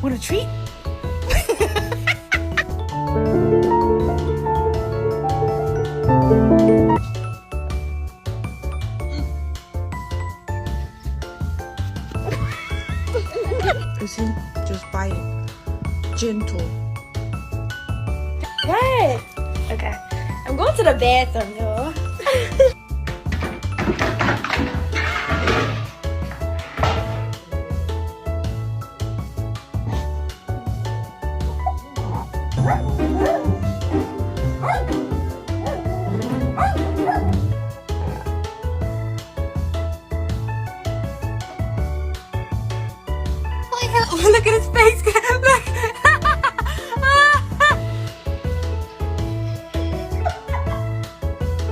Want a treat? Listen, just bite it. Gentle. What? Okay. I'm going to the bathroom though. Oh, look at his